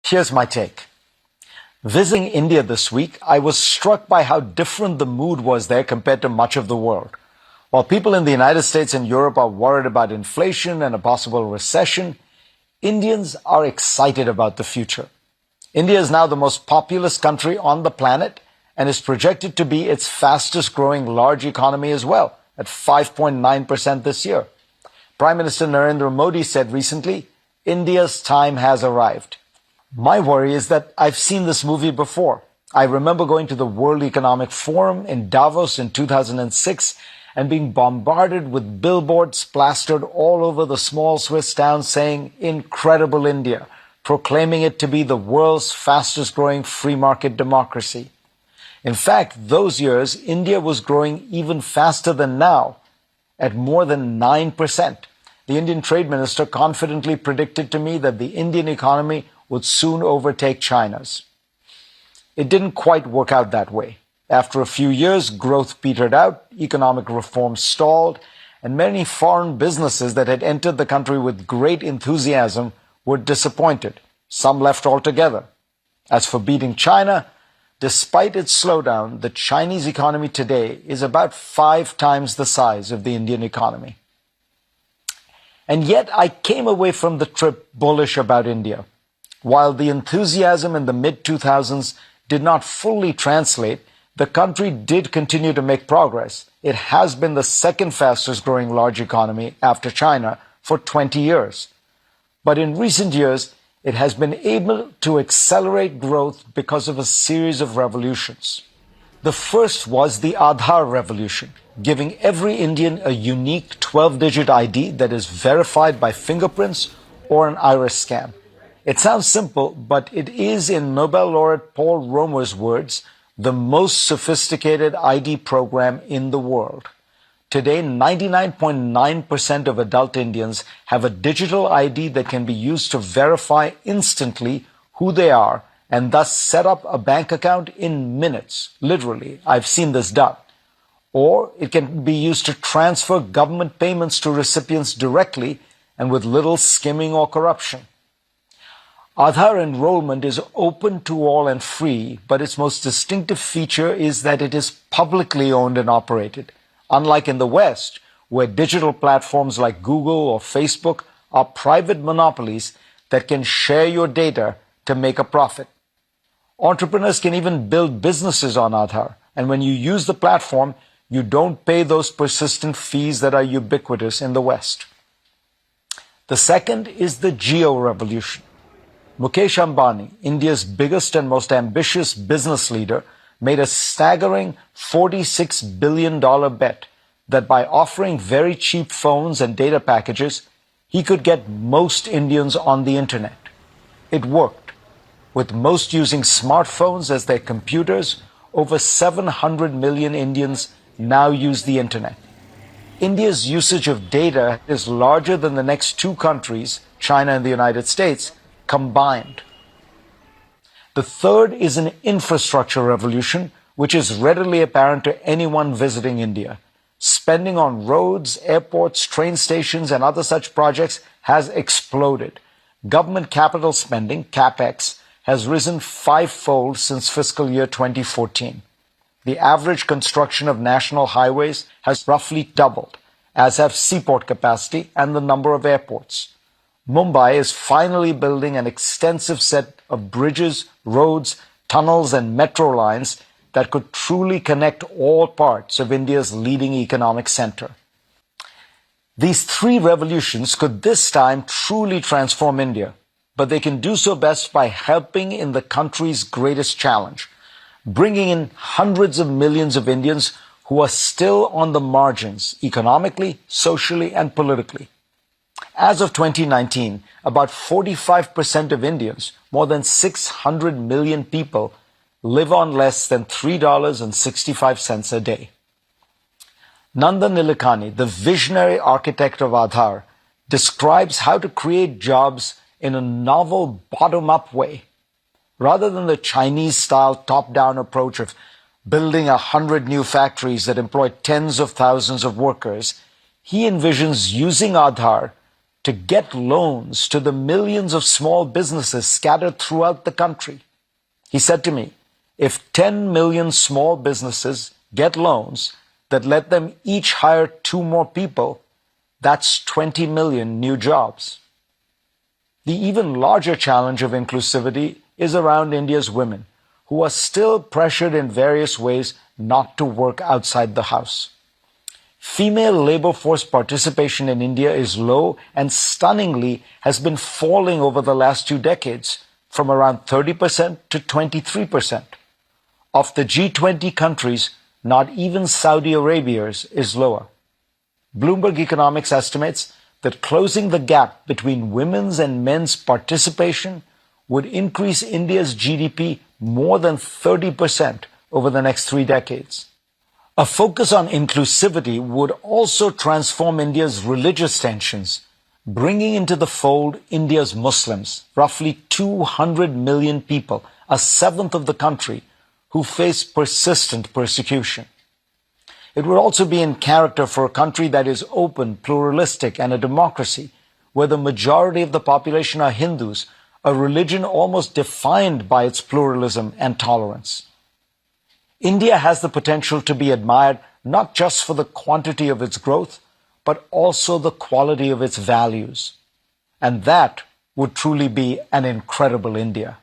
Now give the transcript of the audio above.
Here's my take. Visiting India this week, I was struck by how different the mood was there compared to much of the world. While people in the United States and Europe are worried about inflation and a possible recession, Indians are excited about the future. India is now the most populous country on the planet and is projected to be its fastest growing large economy as well, at 5.9% this year. Prime Minister Narendra Modi said recently, India's time has arrived. My worry is that I've seen this movie before. I remember going to the World Economic Forum in Davos in 2006 and being bombarded with billboards plastered all over the small Swiss town saying, "Incredible India," proclaiming it to be the world's fastest growing free market democracy. In fact, those years, India was growing even faster than now, at more than 9%. The Indian Trade Minister confidently predicted to me that the Indian economy would soon overtake China's. It didn't quite work out that way. After a few years, growth petered out, economic reform stalled, and many foreign businesses that had entered the country with great enthusiasm were disappointed. Some left altogether. As for beating China, despite its slowdown, the Chinese economy today is about 5 times the size of the Indian economy. And yet I came away from the trip bullish about India. While the enthusiasm in the mid-2000s did not fully translate, the country did continue to make progress. It has been the second fastest growing large economy after China for 20 years. But in recent years, it has been able to accelerate growth because of a series of revolutions. The first was the Aadhaar revolution, giving every Indian a unique 12-digit ID that is verified by fingerprints or an iris scan. It sounds simple, but it is, in Nobel laureate Paul Romer's words, the most sophisticated ID program in the world. Today, 99.9% of adult Indians have a digital ID that can be used to verify instantly who they are and thus set up a bank account in minutes. Literally, I've seen this done. Or it can be used to transfer government payments to recipients directly and with little skimming or corruption. Aadhaar enrollment is open to all and free, but its most distinctive feature is that it is publicly owned and operated. Unlike in the West, where digital platforms like Google or Facebook are private monopolies that can share your data to make a profit. Entrepreneurs can even build businesses on Aadhaar, and when you use the platform, you don't pay those persistent fees that are ubiquitous in the West. The second is the geo-revolution. Mukesh Ambani, India's biggest and most ambitious business leader, made a staggering $46 billion bet that by offering very cheap phones and data packages, he could get most Indians on the internet. It worked. With most using smartphones as their computers, over 700 million Indians now use the internet. India's usage of data is larger than the next 2 countries, China and the United States, combined. The third is an infrastructure revolution, which is readily apparent to anyone visiting India. Spending on roads, airports, train stations, and other such projects has exploded. Government capital spending, CapEx, has risen 5-fold since fiscal year 2014. The average construction of national highways has roughly doubled, as have seaport capacity and the number of airports. Mumbai is finally building an extensive set of bridges, roads, tunnels, and metro lines that could truly connect all parts of India's leading economic center. These 3 revolutions could this time truly transform India, but they can do so best by helping in the country's greatest challenge, bringing in hundreds of millions of Indians who are still on the margins economically, socially, and politically. As of 2019, about 45% of Indians, more than 600 million people, live on less than $3.65 a day. Nandan Nilekani, the visionary architect of Aadhaar, describes how to create jobs in a novel bottom-up way. Rather than the Chinese-style top-down approach of building 100 new factories that employ tens of thousands of workers, he envisions using Aadhaar to get loans to the millions of small businesses scattered throughout the country. He said to me, if 10 million small businesses get loans that let them each hire 2 more people, that's 20 million new jobs. The even larger challenge of inclusivity is around India's women, who are still pressured in various ways not to work outside the house. Female labor force participation in India is low and stunningly has been falling over the last 2 decades, from around 30% to 23%. Of the G20 countries, not even Saudi Arabia's is lower. Bloomberg Economics estimates that closing the gap between women's and men's participation would increase India's GDP more than 30% over the next 3 decades. A focus on inclusivity would also transform India's religious tensions, bringing into the fold India's Muslims, roughly 200 million people, a seventh of the country, who face persistent persecution. It would also be in character for a country that is open, pluralistic, and a democracy, where the majority of the population are Hindus, a religion almost defined by its pluralism and tolerance. India has the potential to be admired not just for the quantity of its growth, but also the quality of its values. And that would truly be an incredible India.